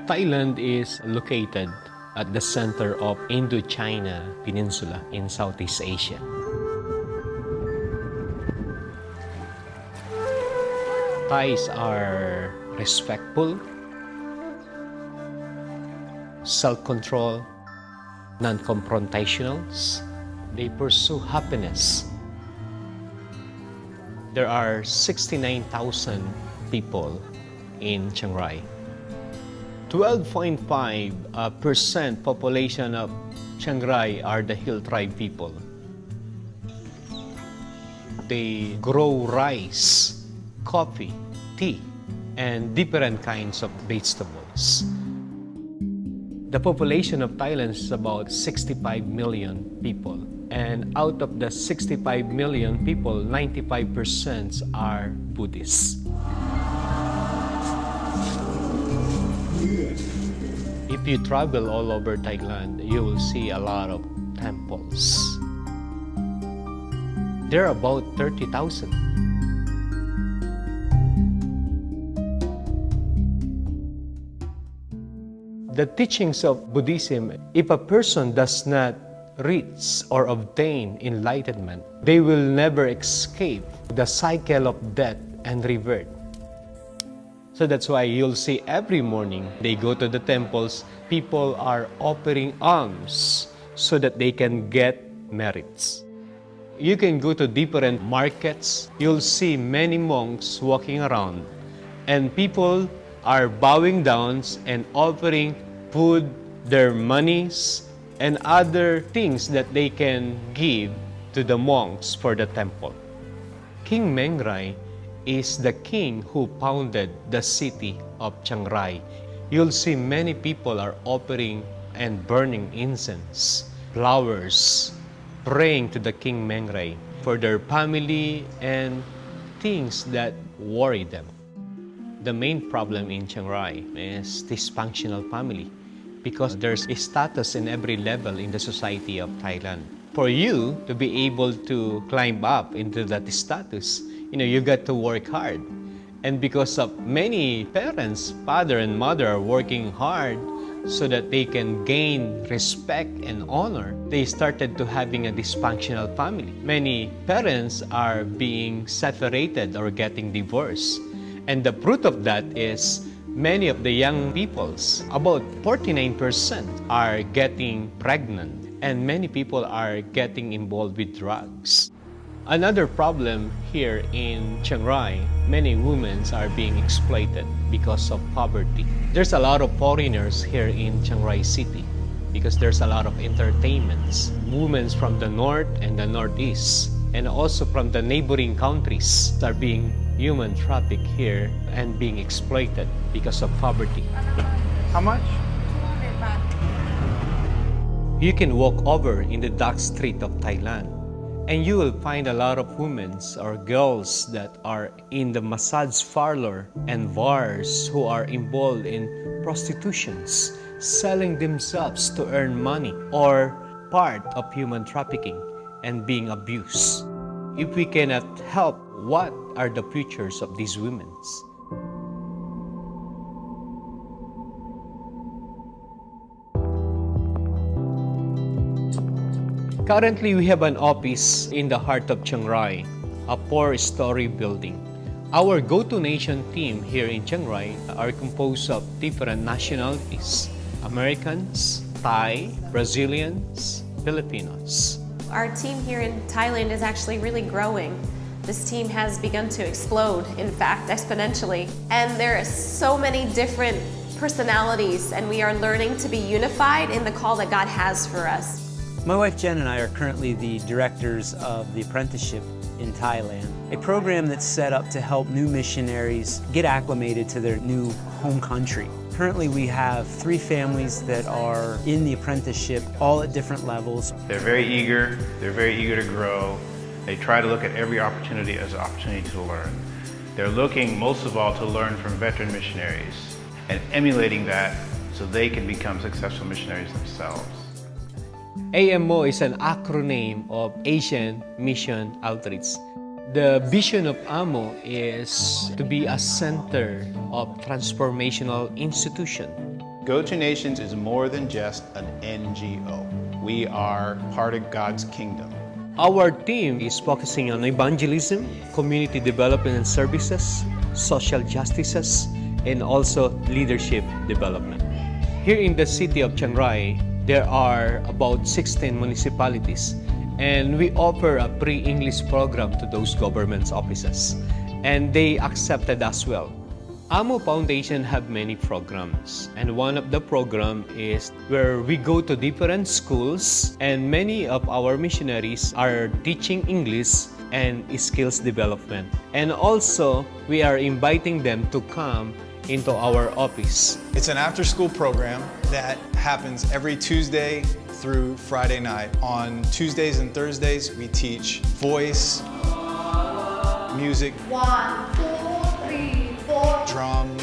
Thailand is located at the center of Indochina Peninsula in Southeast Asia. Thais are respectful, self-control, non-confrontationals. They pursue happiness. There are 69,000 people in Chiang Rai. 12.5% population of Chiang Rai are the hill tribe people. They grow rice, coffee, tea, and different kinds of vegetables. The population of Thailand is about 65 million people. And out of the 65 million people, 95% are Buddhists. If you travel all over Thailand, you will see a lot of temples. There are about 30,000. The teachings of Buddhism, if a person does not reach or obtain enlightenment, they will never escape the cycle of death and rebirth. So that's why you'll see every morning they go to the temples, people are offering alms so that they can get merits. You can go to different markets, you'll see many monks walking around, and people are bowing down and offering food, their monies, and other things that they can give to the monks for the temple. King Chiang Rai is the king who founded the city of Chiang Rai. You'll see many people are offering and burning incense, flowers, praying to the King Chiang Rai for their family and things that worry them. The main problem in Chiang Rai is dysfunctional family because there's a status in every level in the society of Thailand. For you to be able to climb up into that status, you got to work hard. And because of many parents, father and mother are working hard so that they can gain respect and honor, they started to having a dysfunctional family. Many parents are being separated or getting divorced. And the fruit of that is many of the young peoples, about 49% are getting pregnant, and many people are getting involved with drugs. Another problem here in Chiang Rai, many women are being exploited because of poverty. There's a lot of foreigners here in Chiang Rai City because there's a lot of entertainments. Women from the north and the northeast, and also from the neighboring countries are being human trafficked here and being exploited because of poverty. How much? You can walk over in the dark street of Thailand and you will find a lot of women or girls that are in the massage parlor and bars who are involved in prostitutions, selling themselves to earn money, or part of human trafficking and being abused. If we cannot help, what are the futures of these women? Currently, we have an office in the heart of Chiang Rai, a 4-story building. Our go-to nation team here in Chiang Rai are composed of different nationalities: Americans, Thai, Brazilians, Filipinos. Our team here in Thailand is actually really growing. This team has begun to explode, in fact, exponentially. And there are so many different personalities, and we are learning to be unified in the call that God has for us. My wife Jen and I are currently the directors of the apprenticeship in Thailand, a program that's set up to help new missionaries get acclimated to their new home country. Currently we have 3 families that are in the apprenticeship, all at different levels. They're very eager to grow. They try to look at every opportunity as an opportunity to learn. They're looking most of all to learn from veteran missionaries and emulating that so they can become successful missionaries themselves. AMO is an acronym of Asian Mission Outreach. The vision of AMO is to be a center of transformational institution Go to Nations is more than just an NGO. We are part of God's kingdom. Our team is focusing on evangelism, community development and services, social justices, and also leadership development. Here in the city of Chiang Rai, there are about 16 municipalities, and we offer a pre-English program to those government offices, and they accepted as well. AMO Foundation have many programs, and one of the program is where we go to different schools, and many of our missionaries are teaching English and skills development. And also, we are inviting them to come into our office. It's an after-school program that happens every Tuesday through Friday night. On Tuesdays and Thursdays, we teach voice, music, 1, 2, 3, 4. drum,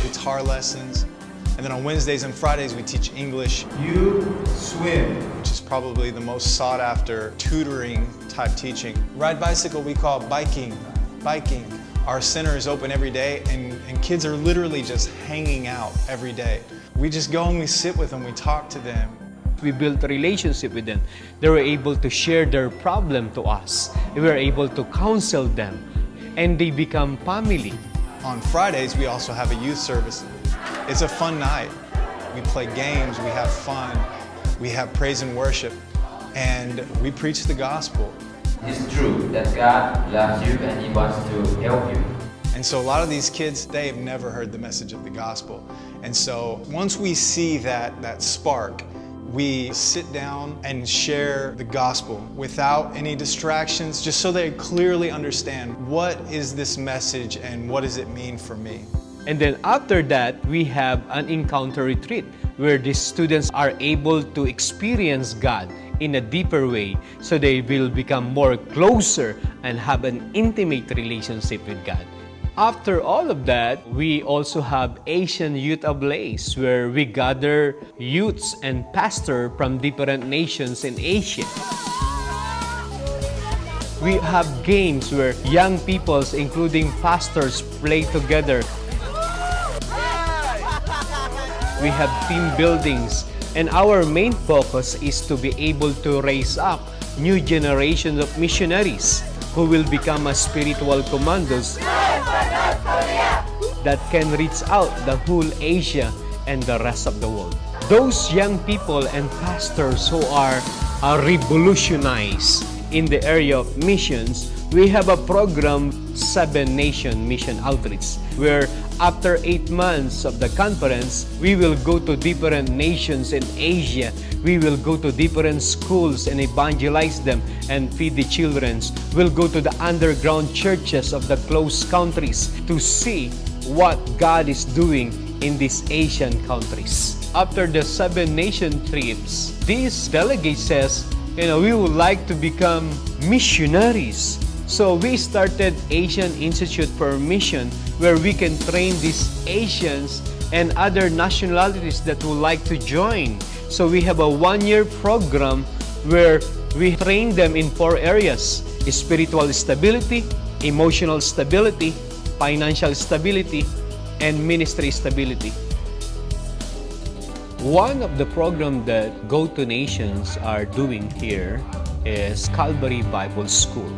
guitar lessons. And then on Wednesdays and Fridays, we teach English. You swim, which is probably the most sought after tutoring type teaching. Ride bicycle, we call biking. Our center is open every day, and kids are literally just hanging out every day. We just go and we sit with them, we talk to them. We built a relationship with them. They were able to share their problem to us. We were able to counsel them, and they become family. On Fridays, we also have a youth service. It's a fun night. We play games, we have fun, we have praise and worship, and we preach the gospel. It's true that God loves you and He wants to help you. And so a lot of these kids, they have never heard the message of the gospel. And so once we see that spark, we sit down and share the gospel without any distractions, just so they clearly understand what is this message and what does it mean for me. And then after that, we have an encounter retreat where the students are able to experience God in a deeper way, so they will become more closer and have an intimate relationship with God. After all of that, we also have Asian Youth Ablaze, where we gather youths and pastors from different nations in Asia. We have games where young peoples, including pastors, play together. We have team buildings, and our main focus is to be able to raise up new generations of missionaries who will become as spiritual commandos that can reach out the whole Asia and the rest of the world. Those young people and pastors who are revolutionized in the area of missions, we have a program, 7 Nation Mission Outreach, where after 8 months of the conference, we will go to different nations in Asia. We will go to different schools and evangelize them and feed the children. We'll go to the underground churches of the closed countries to see what God is doing in these Asian countries. After the 7 nation trips, this delegate says, we would like to become missionaries. So we started Asian Institute for Mission, where we can train these Asians and other nationalities that would like to join. So we have a 1-year program where we train them in 4 areas: spiritual stability, emotional stability, financial stability, and ministry stability. One of the programs that Go to Nations are doing here is Calvary Bible School.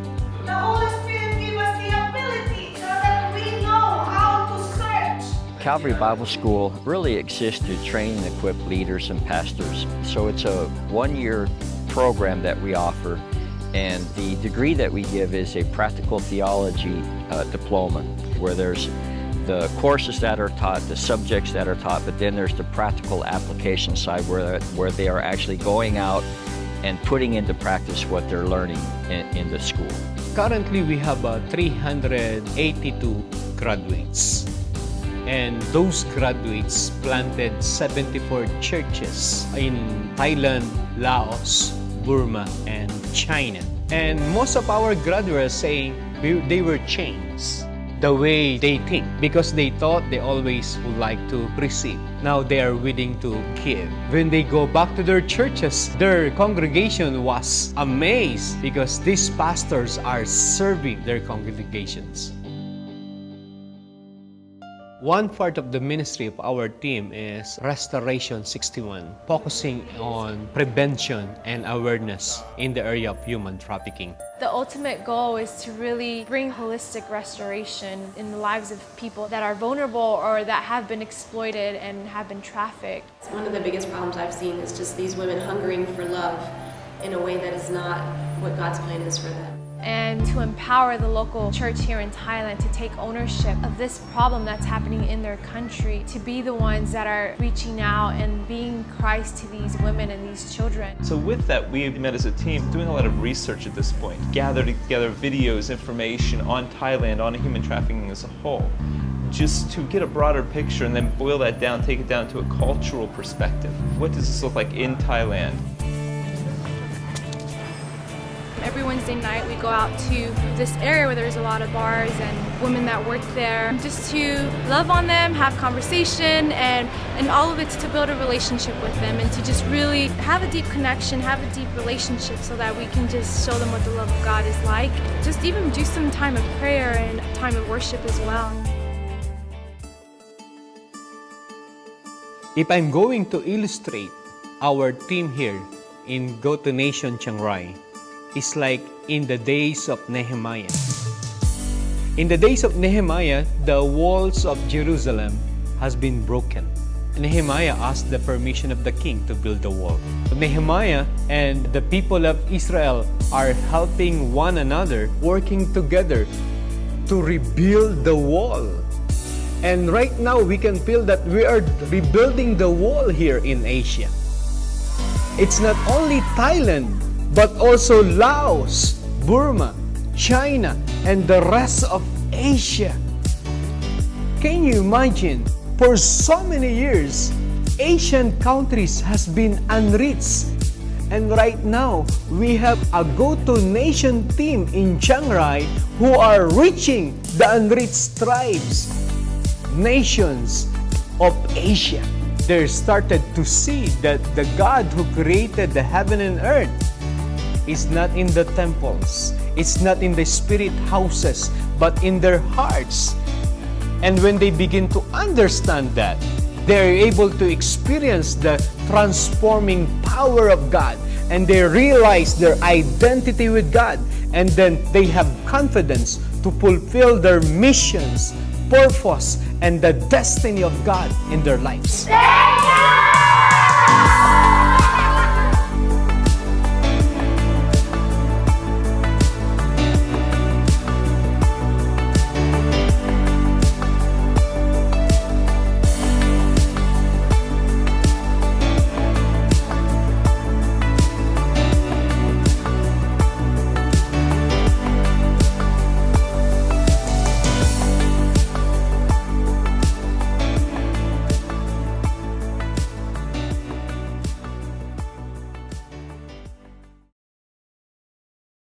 The Holy Spirit give us the ability so that we know how to search. Calvary Bible School really exists to train and equip leaders and pastors. So it's a 1-year program that we offer, and the degree that we give is a practical theology diploma, where there's the courses that are taught, the subjects that are taught, but then there's the practical application side where they are actually going out and putting into practice what they're learning in the school. Currently, we have 382 graduates. And those graduates planted 74 churches in Thailand, Laos, Burma, and China. And most of our graduates saying they were changed the way they think, because they thought they always would like to receive. Now they are willing to give. When they go back to their churches, their congregation was amazed because these pastors are serving their congregations. One part of the ministry of our team is Restoration 61, focusing on prevention and awareness in the area of human trafficking. The ultimate goal is to really bring holistic restoration in the lives of people that are vulnerable or that have been exploited and have been trafficked. One of the biggest problems I've seen is just these women hungering for love in a way that is not what God's plan is for them. And to empower the local church here in Thailand to take ownership of this problem that's happening in their country, to be the ones that are reaching out and being Christ to these women and these children. So with that, we met as a team doing a lot of research at this point, gathered together videos, information on Thailand, on human trafficking as a whole, just to get a broader picture and then boil that down, take it down to a cultural perspective. What does this look like in Thailand? Every Wednesday night we go out to this area where there's a lot of bars and women that work there, just to love on them, have conversation, and all of it's to build a relationship with them and to just really have a deep connection, have a deep relationship so that we can just show them what the love of God is like. Just even do some time of prayer and time of worship as well. If I'm going to illustrate our team here in Go to Nation Chiang Rai, it's like in the days of Nehemiah. In the days of Nehemiah, the walls of Jerusalem has been broken. Nehemiah asked the permission of the king to build the wall. Nehemiah and the people of Israel are helping one another, working together to rebuild the wall. And right now, we can feel that we are rebuilding the wall here in Asia. It's not only Thailand, but also Laos, Burma, China, and the rest of Asia. Can you imagine? For so many years, Asian countries has been unreached. And right now, we have a go-to-nation team in Chiang Rai who are reaching the unreached tribes, nations of Asia. They started to see that the God who created the heaven and earth is not in the temples, it's not in the spirit houses, but in their hearts. And when they begin to understand that, they're able to experience the transforming power of God, and they realize their identity with God, and then they have confidence to fulfill their missions, purpose, and the destiny of God in their lives.